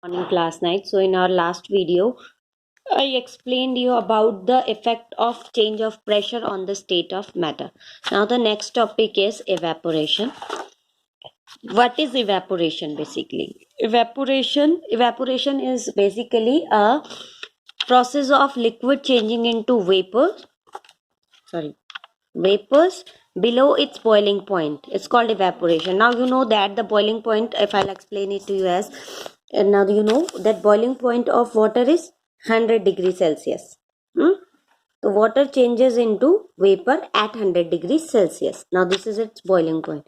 Morning class night. So in our last video I explained you about the effect of change of pressure on the state of matter. Now the next topic is evaporation. What is evaporation basically? Evaporation is basically a process of liquid changing into vapors below its boiling point. It's called evaporation. Now you know that the boiling point, if I'll explain it to you as, and now you know that boiling point of water is 100 degrees Celsius. The water changes into vapor at 100 degrees Celsius. Now this is its boiling point.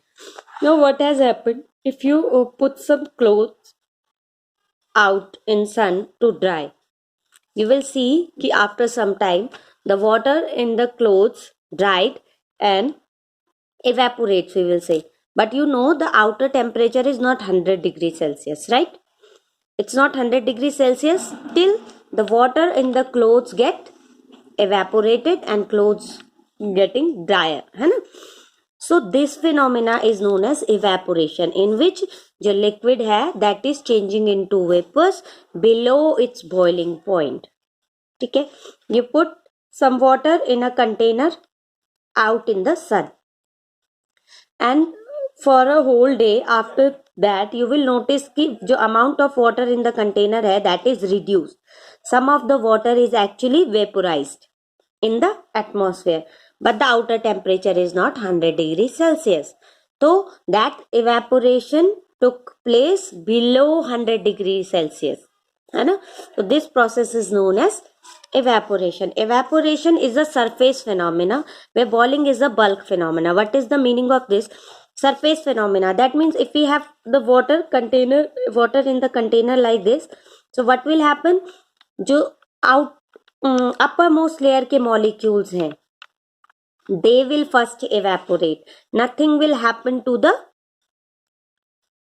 Now what has happened? If you put some clothes out in sun to dry, you will see that after some time the water in the clothes dried and evaporates, we will say. But you know the outer temperature is not 100 degrees Celsius, right? It's not 100 degrees Celsius till the water in the clothes get evaporated and clothes getting drier, है ना? So this phenomena is known as evaporation, in which जो liquid है that is changing into vapors below its boiling point. ठीक है? You put some water in a container out in the sun, and for a whole day after that you will notice कि जो amount of water in the container है that is reduced. Some of the water is actually vaporized in the atmosphere, but the outer temperature is not 100 degrees Celsius. So that evaporation took place below 100 degrees Celsius, है ना? So this process is known as evaporation. Evaporation is a surface phenomena where boiling is a bulk phenomena. What is the meaning of this? Surface phenomena. That means if we have the water in the container like this, so what will happen? जो uppermost layer के molecules हैं, they will first evaporate. Nothing will happen to the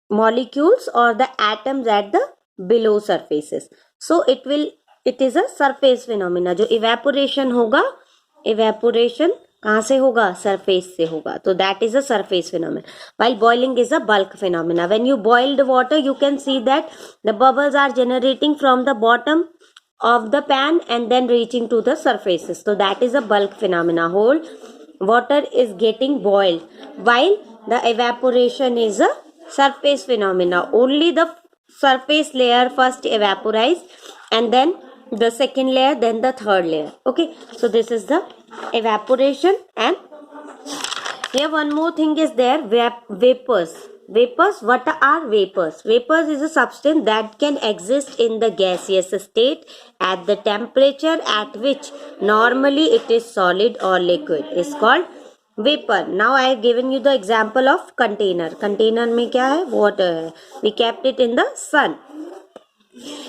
molecules or the atoms at the below surfaces. So it is a surface phenomena. जो evaporation होगा, evaporation कहाँ से होगा? Surface से होगा. So that is a surface phenomenon. While boiling is a bulk phenomena. When you boil the water, you can see that the bubbles are generating from the bottom of the pan and then reaching to the surfaces. So that is a bulk phenomena. Whole water is getting boiled, while the evaporation is a surface phenomena. Only the surface layer first evaporized, and then the second layer, then the third layer. Okay, so this is the evaporation. And here one more thing is there, vapors. What are vapors? Vapors is a substance that can exist in the gaseous state at the temperature at which normally it is solid or liquid. It's called vapor. Now I have given you the example of container. Container में क्या है? Water है. We kept it in the sun,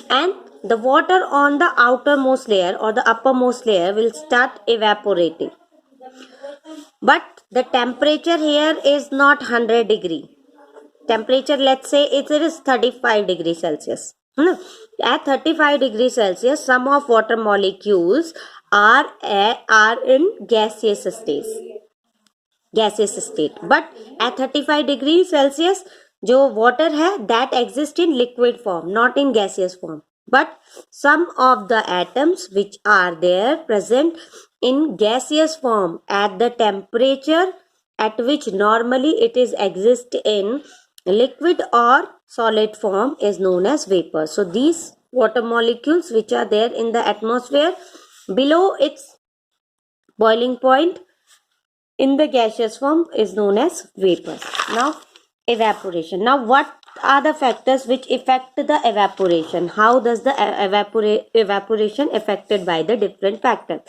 and the water on the outermost layer or the uppermost layer will start evaporating. But the temperature here is not 100 degree. Temperature, let's say it is 35 degrees Celsius. At 35 degrees Celsius, some of water molecules are in gaseous state. But at 35 degrees Celsius, जो water है that exists in liquid form, not in gaseous form. But some of the atoms which are there present in gaseous form at the temperature at which normally it is exist in liquid or solid form is known as vapor. So these water molecules which are there in the atmosphere below its boiling point in the gaseous form is known as vapors. Now evaporation. Now what are the factors which affect the evaporation? How does the evaporation affected by the different factors?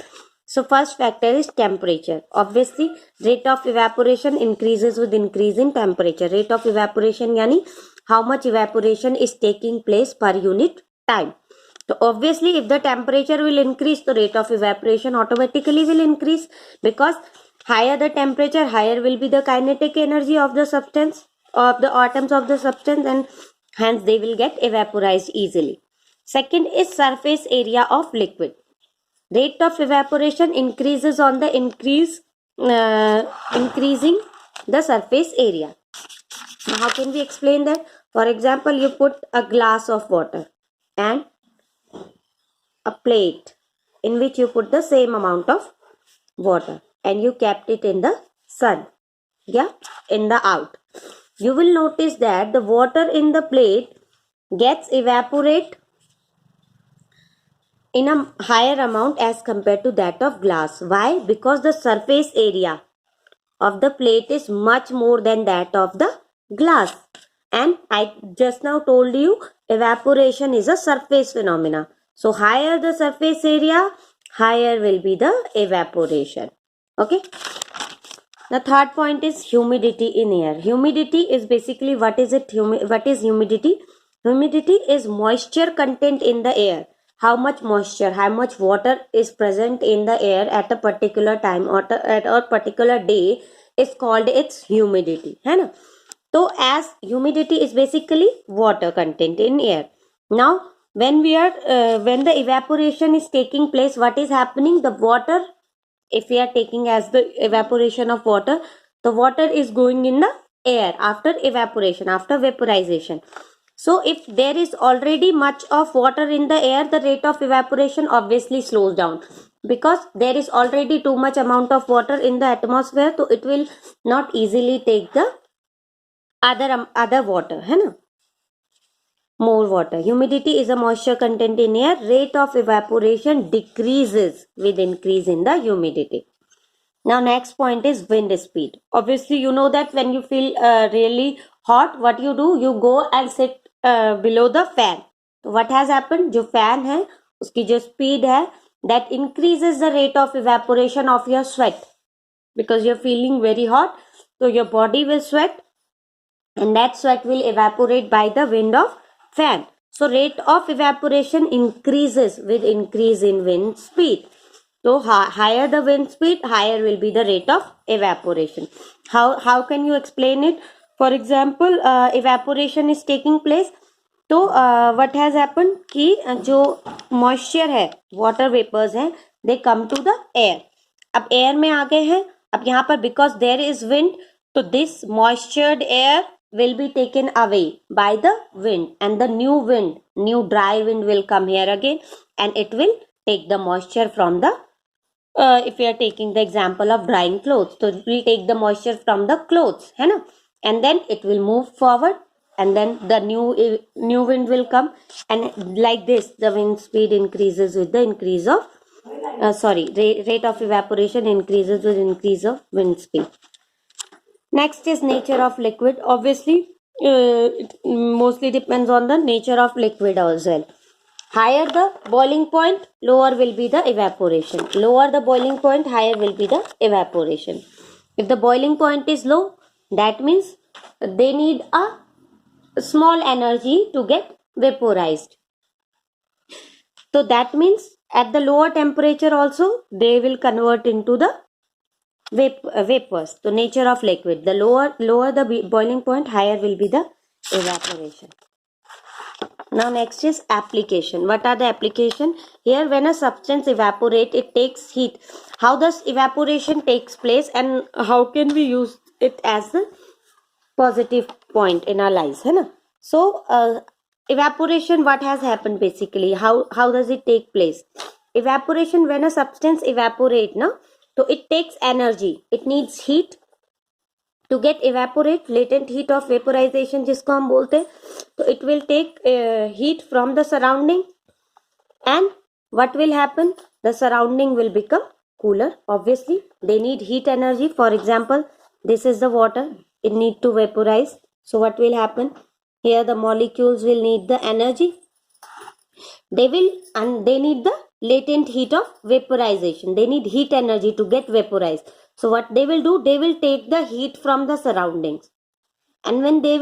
So first factor is temperature. Obviously rate of evaporation increases with increase in temperature. Rate of evaporation यानी how much evaporation is taking place per unit time. So obviously if the temperature will increase, the rate of evaporation automatically will increase, because higher the temperature, higher will be the kinetic energy of the substance, of the atoms of the substance, and hence they will get evaporized easily. Second is surface area of liquid. Rate of evaporation increases on the increasing the surface area. Now how can we explain that? For example, you put a glass of water. and a plate in which you put the same amount of water and you kept it in the sun, in the out, you will notice that the water in the plate gets evaporate in a higher amount as compared to that of glass. Why? Because the surface area of the plate is much more than that of the glass. And I just now told you evaporation is a surface phenomena. So higher the surface area, higher will be the evaporation. Okay. The third point is humidity in air. Humidity is basically what is it? What is humidity? Humidity is moisture content in the air. How much moisture, how much water is present in the air at a particular time or at a particular day is called its humidity. है ना? So as humidity is basically water content in air. Now when when the evaporation is taking place, what is happening? The water, if we are taking as the evaporation of water, the water is going in the air after evaporation, after vaporization. So if there is already much of water in the air, the rate of evaporation obviously slows down, because there is already too much amount of water in the atmosphere, so it will not easily take the other water, है ना? More water. Humidity is a moisture content in air. Rate of evaporation decreases with increase in the humidity. Now next point is wind speed. Obviously you know that when you feel really hot, what you do? You go and sit below the fan. So what has happened? जो fan है उसकी जो speed है, that increases the rate of evaporation of your sweat, because you're feeling very hot, so your body will sweat and that sweat will evaporate by the wind of fan. So rate of evaporation increases with increase in wind speed. So higher the wind speed, higher will be the rate of evaporation. How can you explain it? For example, evaporation is taking place. तो what has happened कि जो moisture है, water vapors हैं, they come to the air. अब air में आ गए हैं. अब यहाँ पर because there is wind, तो this moistured air will be taken away by the wind, and the new dry wind will come here again, and it will take the moisture from the if we are taking the example of drying clothes, so it will take the moisture from the clothes, है ना? And then it will move forward, and then the new wind will come, and like this the wind speed increases with the increase of rate of evaporation increases with increase of wind speed. Next is nature of liquid. Obviously it mostly depends on the nature of liquid as well. Higher the boiling point, lower will be the evaporation. Lower the boiling point, higher will be the evaporation. If the boiling point is low, that means they need a small energy to get vaporized. So that means at the lower temperature also they will convert into the vapors. So nature of liquid, the lower the boiling point, higher will be the evaporation. Now next is application. What are the application? Here when a substance evaporate, it takes heat. How does evaporation takes place, and how can we use it as the positive point in our lives, है ना? So evaporation, what has happened basically? How does it take place? Evaporation, when a substance evaporate, no, so it takes energy. It needs heat to get evaporate, latent heat of vaporization जिसको हम बोलते हैं. So it will take heat from the surrounding, and what will happen? The surrounding will become cooler. Obviously they need heat energy. For example, this is the water, it need to vaporize. So what will happen? Here the molecules will need the energy. They need the latent heat of vaporization. They need heat energy to get vaporized. So what they will do? They will take the heat from the surroundings. And when they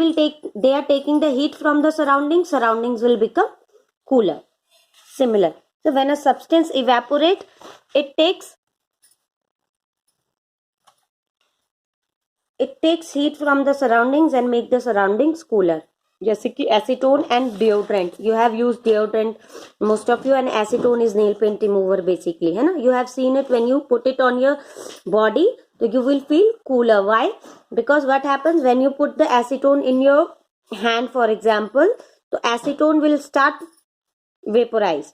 are taking the heat from the surroundings will become cooler. Similar. So when a substance evaporate, it takes heat from the surroundings and make the surroundings cooler. जैसे कि acetone and deodorant. You have used deodorant, most of you, and acetone is nail paint remover basically, है ना? You have seen it when you put it on your body, so you will feel cooler. Why? Because what happens when you put the acetone in your hand, for example, so acetone will start vaporized.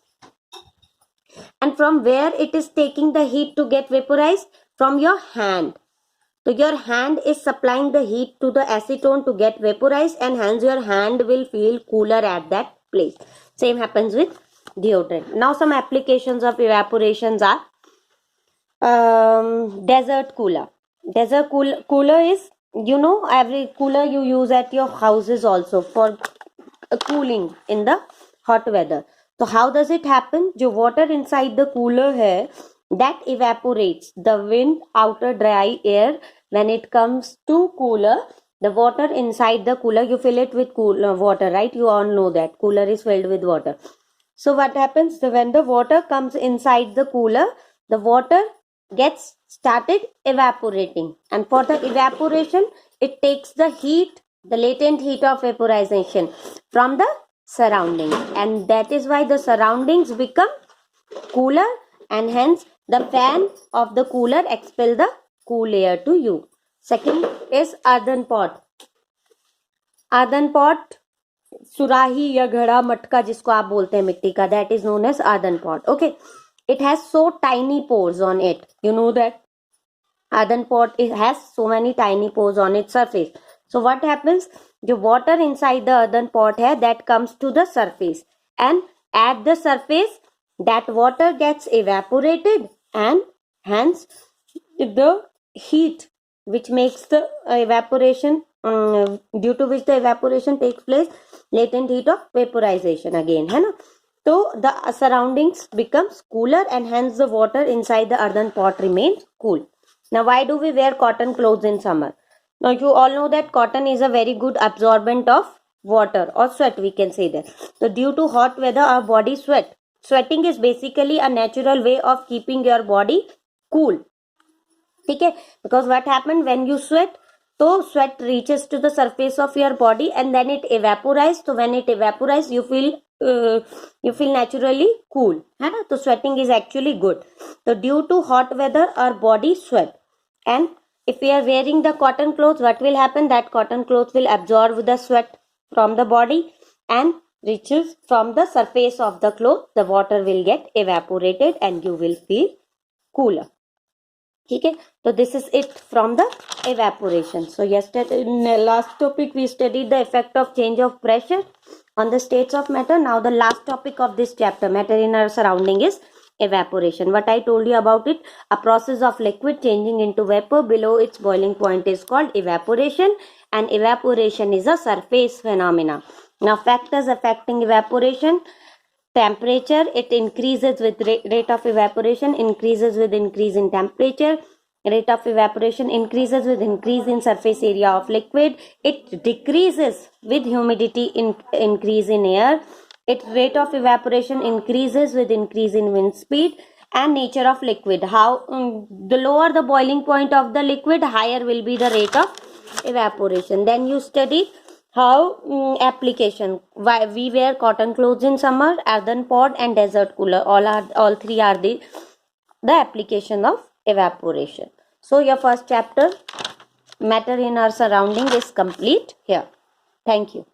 And from where it is taking the heat to get vaporized? From your hand. So your hand is supplying the heat to the acetone to get vaporized, and hence your hand will feel cooler at that place. Same happens with deodorant. Now some applications of evaporations are desert cooler. Desert cooler is, you know, every cooler you use at your houses also for cooling in the hot weather. So how does it happen? जो water inside the cooler है, that evaporates. The wind, outer dry air, when it comes to cooler, the water inside the cooler, you fill it with water, right? You all know that cooler is filled with water. So what happens? So when the water comes inside the cooler, the water gets started evaporating, and for the evaporation it takes the heat, the latent heat of vaporization from the surroundings, and that is why the surroundings become cooler, and hence the fan of the cooler expel the cool air to you. Second is earthen pot. earthen pot, सुराही या घड़ा मटका जिसको आप बोलते हैं मिट्टी का, that is known as earthen pot. Okay, it has so tiny pores on it. You know that earthen pot, it has so many tiny pores on its surface. So what happens? The water inside the earthen pot hai, that comes to the surface, and at the surface that water gets evaporated, and hence the heat which makes the evaporation, due to which the evaporation takes place, latent heat of vaporization again, है ना. So the surroundings becomes cooler, and hence the water inside the earthen pot remains cool. Now why do we wear cotton clothes in summer? Now you all know that cotton is a very good absorbent of water or sweat, we can say that. So due to hot weather our body sweat. Sweating is basically a natural way of keeping your body cool. Okay, because what happens when you sweat? So sweat reaches to the surface of your body and then it evaporizes. So when it evaporizes, you feel naturally cool. है ना? So sweating is actually good. So due to hot weather, our body sweat, and if we are wearing the cotton clothes, what will happen? That cotton clothes will absorb the sweat from the body and reaches from the surface of the cloth. The water will get evaporated and you will feel cooler. ठीक है, तो this is it from the evaporation. So yesterday in last topic we studied the effect of change of pressure on the states of matter. Now the last topic of this chapter, matter in our surrounding, is evaporation. What I told you about it, a process of liquid changing into vapor below its boiling point is called evaporation, and evaporation is a surface phenomena. Now factors affecting evaporation: temperature, it increases with rate of evaporation, increases with increase in temperature. Rate of evaporation increases with increase in surface area of liquid. It decreases with humidity increase in air. Its rate of evaporation increases with increase in wind speed. And nature of liquid, how the lower the boiling point of the liquid, higher will be the rate of evaporation. Then you study how application, why we wear cotton clothes in summer, earthen pot and desert cooler, all three are the application of evaporation. So your first chapter, matter in our surrounding, is complete here. Thank you.